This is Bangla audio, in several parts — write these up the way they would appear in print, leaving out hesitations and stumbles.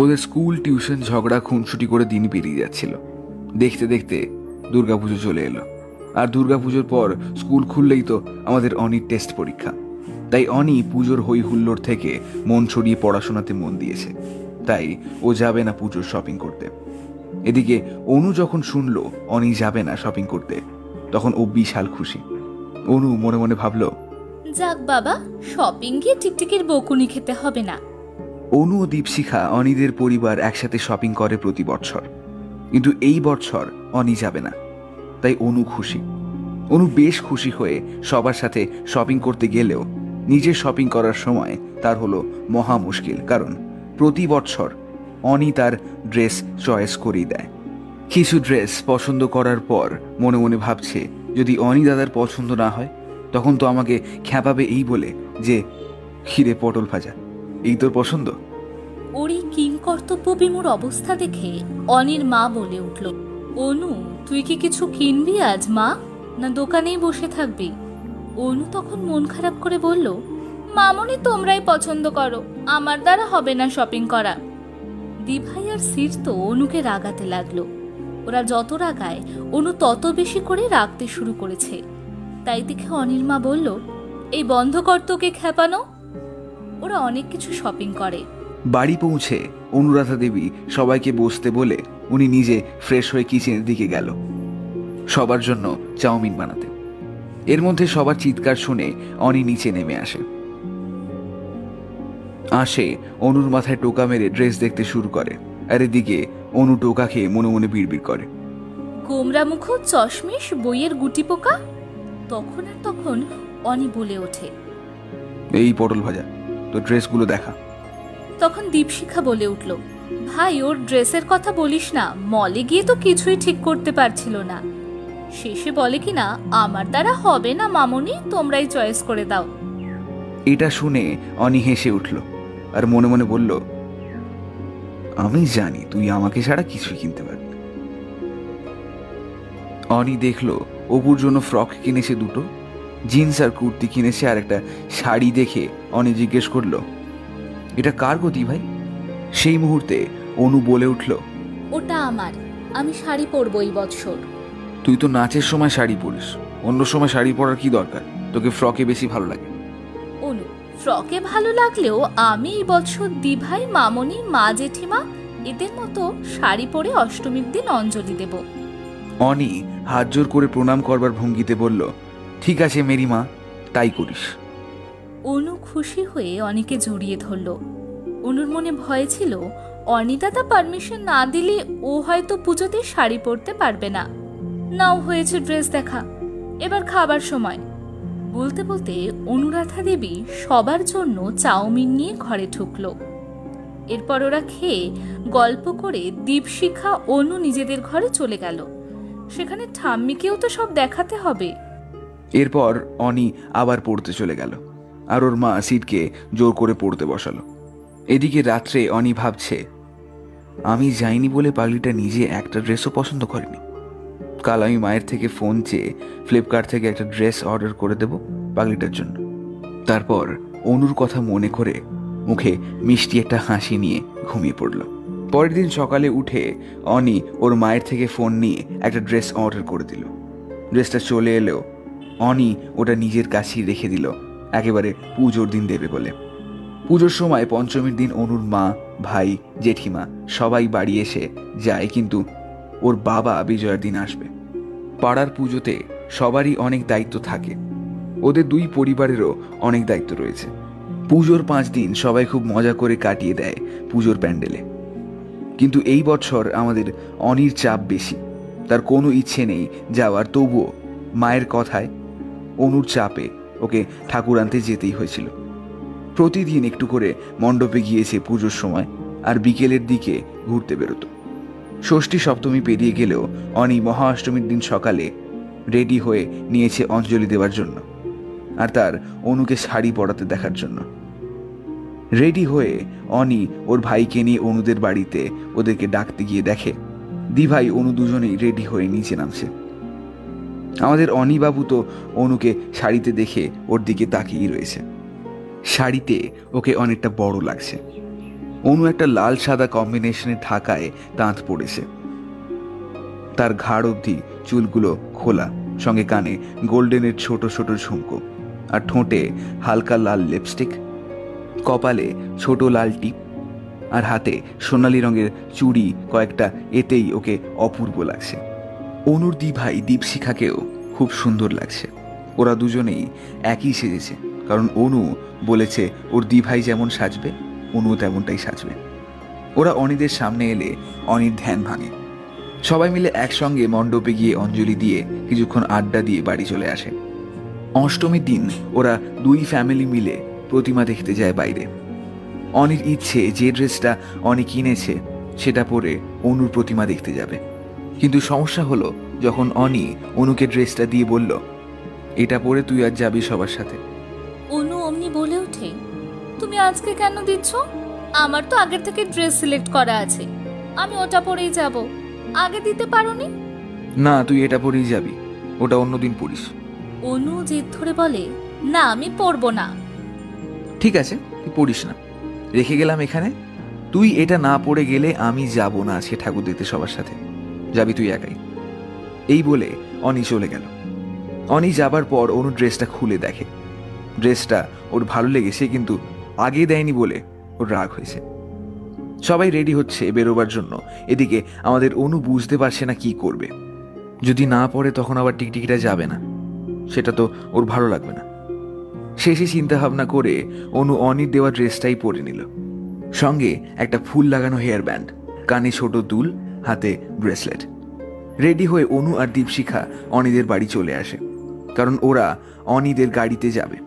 ওদের স্কুল টিউশন ঝগড়া খুনসুটি করে দিন পেরিয়ে যাচ্ছিল। দেখতে দেখতে দুর্গাপুজো চলে এলো। আর দুর্গাপুজোর পর স্কুল খুললেই তো আমাদের অনির টেস্ট পরীক্ষা। তাই অনি পুজোর হই হুল্লোড় থেকে মন ছড়িয়ে পড়াশোনাতে মন দিয়েছে। তাই ও যাবে না পুজোর শপিং করতে। এদিকে অনু যখন শুনলো অনি যাবে না শপিং করতে, তখন ও বিশাল খুশি। অনু মনে মনে ভাবলো, যাক বাবা, শপিং গিয়ে টিকটিকির বকুনি খেতে হবে না। অনু ও দীপশিখা অনিদের পরিবার একসাথে শপিং করে প্রতি বছর, কিন্তু এই বছর অনি যাবে না। তাই অনু খুশি। অনু বেশ খুশি হয়ে সবার সাথে শপিং করতে গেলেও নিজে শপিং করার সময় তার হলো মহা মুশকিল, কারণ প্রতি বছর অনি তার ড্রেস চয়েস করেই দেয়। কিছু ড্রেস পছন্দ করার পর মনে মনে ভাবছে, যদি অনি দাদার পছন্দ না হয় তখন তো আমাকে খ্যাপাবে এই বলে যে, খিরে পটল ভাজা, এই তোর পছন্দ। ওর এই কিংকর্তব্য বিমূঢ় অবস্থা দেখে অনির মা বলে উঠল, অনু তুই কি কিছু কিনবি আজ মা, না দোকানেই বসে থাকবি? অনু তখন মন খারাপ করে বলল, মামনি তোমরাই পছন্দ করো, আমার দ্বারা হবে না শপিং করা। দিভাই আর সির তো অনুকে রাগাতে লাগলো। ওরা যত রাগায় অনু তত বেশি করে রাগতে শুরু করেছে। তাই দেখে অনির মা বলল, এই বন্ধ কর তোকে খ্যাপানো। ওরা অনেক কিছু শপিং করে। বাড়ি পৌঁছে অনুরাধা দেবী সবাইকে বসতে বলে উনি নিজে ফ্রেশ হয়ে কিচেনের দিকে গেল সবার জন্য চাউমিন বানাতে। এর মধ্যে সবার চিৎকার শুনে অনি নিচে নেমে আসে অনুর মাথায় টোকা মেরে ড্রেস দেখতে শুরু করে। আর এদিকে অনু টোকা খেয়ে মনে মনে বিড়বিড় করে, গোমরা মুখ চশমিশ বইয়ের গুটি পোকা। তখন আর তখন অনি বলে ওঠে, এই পটল ভাজা, তো ড্রেসগুলো দেখা। তখন দীপশিখা বলে উঠল, ভাই ওর ড্রেসের কথা বলিস না, মলে গিয়ে তো কিছুই ঠিক করতে পারছিল না। শেষে বলে কিনা, আমার দ্বারা হবে না মামনি, তোমরাই চয়েস করে দাও। এটা শুনে অনি হেসে উঠল আর মনে মনে বলল, আমি জানি তুই আমাকে ছাড়া কিছুই কিনতে পারবি না। অনি দেখলো অপুর জন্য ফ্রক কিনেছে দুটো, জিন্স আর কুর্তি কিনেছে আর একটা শাড়ি। দেখে অনি জিজ্ঞেস করলো, এটা কার গতি ভাই? সেই মুহূর্তে অনু বলে উঠল, ওটা আমার, আমি শাড়ি পরবো এই বছর। তুই তো নাচের সময় শাড়ি পরিস, অন্য সময় শাড়ি পরার কি দরকার? তোকে ফ্রকে বেশি ভালো লাগে। অনু, ফ্রকে ভালো লাগলেও আমি এই বছর দিভাই মামনি মা জেঠিমা এদের মতো শাড়ি পরে অষ্টমীর দিন অঞ্জলি দেব। অনি হাত জোর করে প্রণাম করবার ভঙ্গিতে বলল, ঠিক আছে মেরি মা, তাই করিস। অনু খুশি হয়ে অনিকে জড়িয়ে ধরল। অনুর মনে ভয় ছিল, অনি দাদা পারমিশন না দিলে ও হয়তো পুজোতে শাড়ি পরতে পারবে না। নাও হয়েছে ড্রেস দেখা, এবার খাবার সময়। বলতে বলতে অনুরাধা দেবী সবার জন্য চাউমিন নিয়ে ঘরে ঢুকলো। এরপর ওরা খেয়ে গল্প করে দীপশিখা অনু নিজেদের ঘরে চলে গেল। সেখানে ঠাম্মিকেও তো সব দেখাতে হবে। এরপর অনি আবার পড়তে চলে গেল আর ওর মা সিটকে জোর করে পড়তে বসালো। এদিকে রাত্রে অনি ভাবছে, আমি যাইনি বলে পাগলিটা নিজে একটা ড্রেসও পছন্দ করেনি। কাল আমি মায়ের থেকে ফোন চেয়ে ফ্লিপকার্ট থেকে একটা ড্রেস অর্ডার করে দেব পাগলিটার জন্য। তারপর অনুর কথা মনে করে মুখে মিষ্টি একটা হাসি নিয়ে ঘুমিয়ে পড়ল। পরের দিন সকালে উঠে অনি ওর মায়ের থেকে ফোন নিয়ে একটা ড্রেস অর্ডার করে দিল। ড্রেসটা চলে এলেও অনি ওটা নিজের কাছেই রেখে দিল, একেবারে পুজোর দিন দেবে বলে। পুজোর সময় পঞ্চমীর দিন অনুর মা, ভাই, জেঠিমা সবাই বাড়ি এসে যায়, কিন্তু ওর বাবা বিজয়ার দিন আসবে। পাড়ার পুজোতে সবারই অনেক দায়িত্ব থাকে, ওদের দুই পরিবারেরও অনেক দায়িত্ব রয়েছে। পুজোর 5 দিন সবাই খুব মজা করে কাটিয়ে দেয় পুজোর প্যান্ডেলে। কিন্তু এই বছর আমাদের অনির চাপ বেশি, তার কোনো ইচ্ছে নেই যাওয়ার, তবুও মায়ের কথায় অনুর চাপে ওকে ঠাকুর আনতে যেতেই হয়েছিল। প্রতিদিন একটু করে মণ্ডপে গিয়েছে পুজোর সময়, আর বিকেলের দিকে ঘুরতে বেরোতো। ষষ্ঠী সপ্তমী পেরিয়ে গেলেও অনি মহা অষ্টমীর দিন সকালে রেডি হয়ে নিয়েছে অঞ্জলি দেওয়ার জন্য আর তার অনুকে শাড়ি পরাতে দেখার জন্য। রেডি হয়ে অনি ওর ভাইকে নিয়ে অনুদের বাড়িতে ওদেরকে ডাকতে গিয়ে দেখে দিভাই অনু দুজনেই রেডি হয়ে নিচে নামছে। আমাদের অনি বাবু তো অনুকে শাড়িতে দেখে ওর দিকে তাকিয়েই রয়েছে। শাড়িতে ওকে অনেকটা বড় লাগছে। অনু একটা লাল সাদা কম্বিনেশনে থাকায় তাঁত পড়েছে। তার ঘাড় অবধি চুলগুলো খোলা, সঙ্গে কানে গোল্ডেনের ছোট ছোট ঝুমকো, আর ঠোঁটে হালকা লাল লিপস্টিক, কপালে ছোট লাল টিপ, আর হাতে সোনালি রঙের চুড়ি কয়েকটা। এতেই ওকে অপূর্ব লাগছে। অনুর দি ভাই দীপশিখাকেও খুব সুন্দর লাগছে। ওরা দুজনেই একই সেজেছে, কারণ অনু বলেছে ওর দি ভাই যেমন সাজবে অনু তেমনটাই সাজবে। ওরা অনিদের সামনে এলে অনির ধ্যান ভাঙে। সবাই মিলে একসঙ্গে মণ্ডপে গিয়ে অঞ্জলি দিয়ে কিছুক্ষণ আড্ডা দিয়ে বাড়ি চলে আসে। অষ্টমীর দিন ওরা দুই ফ্যামিলি মিলে প্রতিমা দেখতে যায় বাইরে। অনির ইচ্ছে যে ড্রেসটা অনি কিনেছে সেটা পরে অনুর প্রতিমা দেখতে যাবে, কিন্তু সমস্যা হলো যখন অনি অনুকে ড্রেসটা দিয়ে বলল, এটা পরে তুই আজ যাবি সবার সাথে। অনু অমনি বলে ওঠে, তুমি আজকে কেন দিচ্ছ? আমার তো আগের থেকে ড্রেস সিলেক্ট করা আছে, আমি ওটা পরেই যাব। আগে দিতে পারোনি? না, তুই এটা পরেই যাবি, ওটা অন্যদিন পরিস। অনু জেদ ধরে বলে, না আমি পরবো না। ঠিক আছে, তুই পড়িস না, রেখে গেলাম এখানে। তুই এটা না পড়ে গেলে আমি যাব না আজকে ঠাকুর দিতে সবার সাথে, যাবি তুই একাই। এই বলে অনি চলে গেল। অনি যাবার পর অনু ড্রেসটা খুলে দেখে। ড্রেসটা ওর ভালো লেগেছে, কিন্তু আগে দেয়নি বলে ওর রাগ হয়েছে। সবাই রেডি হচ্ছে বেরোবার জন্য। এদিকে আমাদের অনু বুঝতে পারছে না কি করবে। যদি না পড়ে তখন আবার টিকটিকিটা যাবে না, সেটা তো ওর ভালো লাগবে না। শেষে চিন্তা ভাবনা করে অনু অনির দেওয়া ড্রেসটাই পরে নিল, সঙ্গে একটা ফুল লাগানো হেয়ার ব্যান্ড, কানে ছোট দুল, হাতে ব্রেসলেট। রেডি হয়ে অনু আর দীপশিখা অনিদের বাড়ি চলে আসে, কারণ ওরা অনিদের গাড়িতে যাবে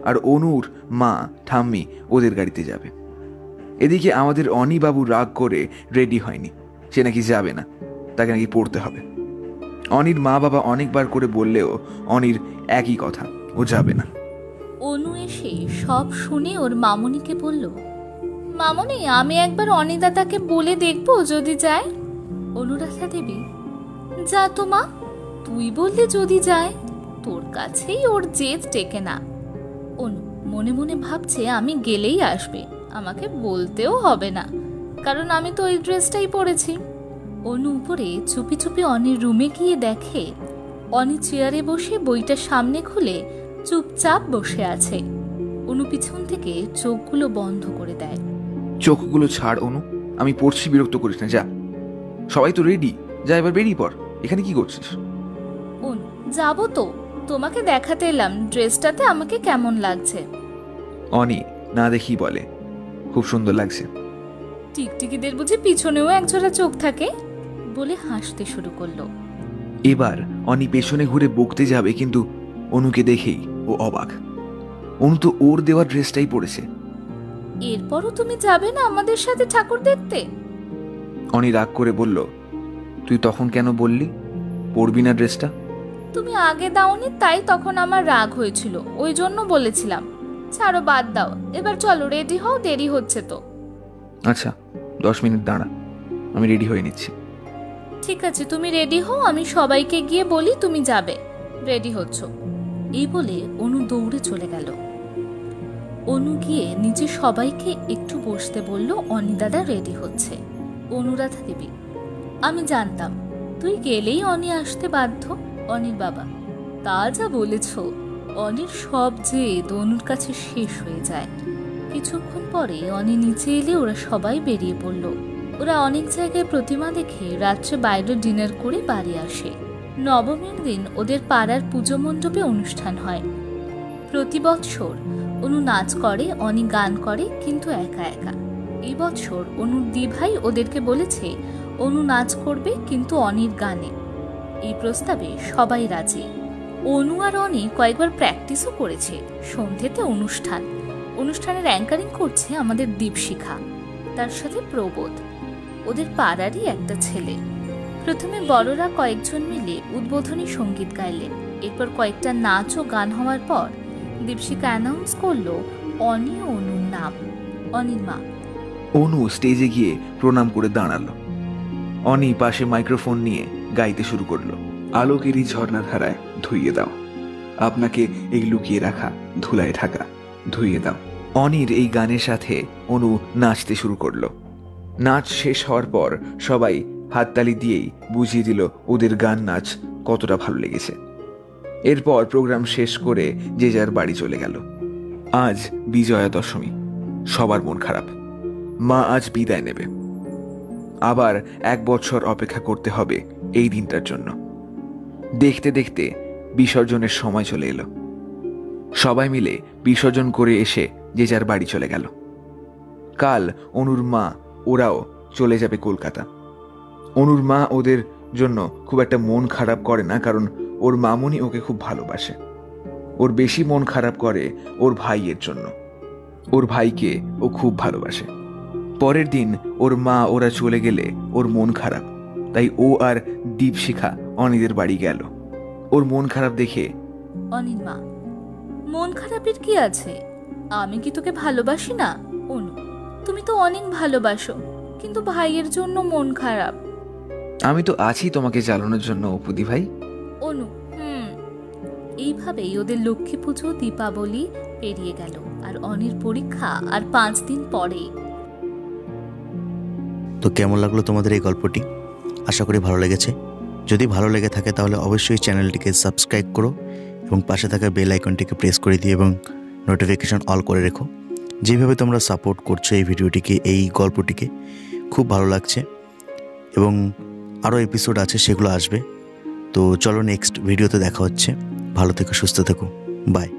আর অনুর মা ঠাম্মি ওদের গাড়িতে যাবে। এদিকে আমাদের অনি বাবু রাগ করে রেডি হয়নি, সে নাকি যাবে না, তাকে নাকি পড়তে হবে। অনির মা বাবা অনেকবার করে বললেও অনির একই কথা, ও যাবে না। অনু এসে সব শুনে ওর মামুনিকে বলল, মামুনি আমি একবার অনিদাদাকে বলে দেখবো যদি যায়। অনুরাধা দেবী, যা তো মা, তুই বললে যদি যায়, তোর কাছেই ওর জেদ টেকে না। অনু মনে মনে ভাবছে আমি গেলেই আসবে, আমাকে বলতেও হবে না, কারণ আমি তো ওই ড্রেসটাই পরেছি। অনু উপরে চুপি চুপি অনির রুমে গিয়ে দেখে অনি চেয়ারে বসে বইটা সামনে খুলে চুপচাপ বসে আছে। অনু পিছন থেকে চোখগুলো বন্ধ করে দেয়। চোখগুলো ছাড় অনু, আমি পড়ছি, বিরক্ত করিস না, যা। সবাই তো রেডি, যা এবার বেরিয়ে পড়। এখানে কি করছিস? অনু, যাবো তো, তোমাকে দেখাতে এলাম ড্রেসটাতে আমাকে কেমন লাগছে। অনি না দেখি বলে, খুব সুন্দর লাগছে। টিকটিকিদের বুঝি পিছনেও একজোড়া চোখ থাকে, বলে হাসতে শুরু করলো। এবার অনি পেছনে ঘুরে বকতে যাবে, কিন্তু অনুকে দেখেই ও অবাক। অনু তো ওর দেওয়া ড্রেসটাই পরেছে। এরপরও তুমি যাবে না আমাদের সাথে ঠাকুর দেখতে? অনি রাগ করে বলল, তুই তখন কেন বললি পরবি না ড্রেসটা? তুমি আগে দাওনি, তাই তখন আমার রাগ হয়েছিল, ওই জন্য বলেছিলাম। ছাড়ো, বাদ দাও, এবার চলো রেডি হও, দেরি হচ্ছে তো। আচ্ছা 10 মিনিট দাঁড়া, আমি রেডি হয়ে নিচ্ছি। ঠিক আছে, তুমি রেডি হও, আমি সবাইকে গিয়ে বলি তুমি যাবে, রেডি হচ্ছ। এই বলে অনু দৌড়ে চলে গেল। অনু গিয়ে নিচে সবাইকে একটু বসতে বলল, অনি দাদা রেডি হচ্ছে। অনুরাধা দেবী, আমি জানতাম তুই গেলেই অনি আসতে বাধ্য। অনির বাবা, তা যা বলেছ, অনির সব জেদ অনুর কাছে শেষ হয়ে যায়। কিছুক্ষণ পরে অনি নিচে এলে ওরা সবাই বেরিয়ে পড়ল। ওরা অনেক জায়গায় প্রতিমা দেখে রাত্রে বাইরে ডিনার করে বাড়ি আসে। নবমীর দিন ওদের পাড়ার পুজো মণ্ডপে অনুষ্ঠান হয়। প্রতি বৎসর অনু নাচ করে, অনি গান করে, কিন্তু একা একা। এই বৎসর অনুর দি ভাই ওদেরকে বলেছে অনু নাচ করবে, কিন্তু অনির গানে। এই প্রস্তাবে সবাই রাজি। অনু আর অনি কয়েকবার প্র্যাকটিসও করেছে। সন্ধ্যেতে অনুষ্ঠানের অ্যাঙ্কারিং করছে আমাদের দীপশিখা, তার সাথে প্রবোধ, ওদের পাড়ারই একটা ছেলে। প্রথমে বড়রা কয়েকজন মিলে উদ্বোধনী সঙ্গীত গাইলেন। এরপর কয়েকটা নাচ ও গান হওয়ার পর দীপশিখা অ্যানাউন্স করলো অনি ও অনুর নাম। অনির মা। অনু স্টেজে গিয়ে প্রণাম করে দাঁড়ালো। অনি পাশে মাইক্রোফোন নিয়ে গাইতে শুরু করলো, আলোকেরই ঝর্ণাধারায় ধুইয়ে দাও, আপনাকে এই লুকিয়ে রাখা ধুলায় ঢাকা ধুইয়ে দাও। অনির এই গানের সাথে অনু নাচতে শুরু করলো। নাচ শেষ হওয়ার পর সবাই হাততালি দিয়েই বুঝিয়ে দিল ওদের গান নাচ কতটা ভালো লেগেছে। এরপর প্রোগ্রাম শেষ করে যে যার বাড়ি চলে গেল। আজ বিজয়া দশমী, সবার মন খারাপ। মা আজ বিদায় নেবে। আবার 1 বছর অপেক্ষা করতে হবে এই দিনটার জন্য। দেখতে দেখতে বিসর্জনের সময় চলে এলো। সবাই মিলে বিসর্জন করে এসে যে যার বাড়ি চলে গেল। কাল অনুর মা ওরাও চলে যাবে কলকাতা। অনুর মা ওদের জন্য খুব একটা মন খারাপ করে না, কারণ ওর মামুনি ওকে খুব ভালোবাসে। ওর বেশি মন খারাপ করে ওর ভাইয়ের জন্য। ওর ভাইকে ও খুব ভালোবাসে। পরের দিন ওর মা ওরা চলে গেলে ওর মন খারাপ, তাই ও আর দীপশিখা অনিদের বাড়ি গেল। ওর মন খারাপ দেখে অনির মা, মন খারাপের কি আছে? আমি কি তোকে ভালোবাসি না? অনু, তুমি তো অনেক ভালোবাসো, কিন্তু ভাইয়ের জন্য মন খারাপ। আমি তো আছি তোমাকে জ্বালানোর জন্য অপুদি ভাই। অনু, এইভাবেই ওদের লক্ষ্মী পুজো, দীপাবলি পেরিয়ে গেল। আর অনির পরীক্ষা আর 5 দিন পরে। তো কেমন লাগলো তোমাদের এই গল্পটি? আশা করি ভালো লেগেছে। যদি ভালো লেগে থাকে তাহলে অবশ্যই চ্যানেলটিকে সাবস্ক্রাইব করো এবং পাশে থাকা বেল আইকনটিকে প্রেস করে দিও এবং নোটিফিকেশন অল করে রেখো। যেভাবে তোমরা সাপোর্ট করছো এই ভিডিওটিকে, এই গল্পটিকে, খুব ভালো লাগছে। এবং আরও এপিসোড আছে, সেগুলো আসবে। তো চলো নেক্সট ভিডিওতে দেখা হচ্ছে। ভালো থেকো, সুস্থ থেকো, বাই।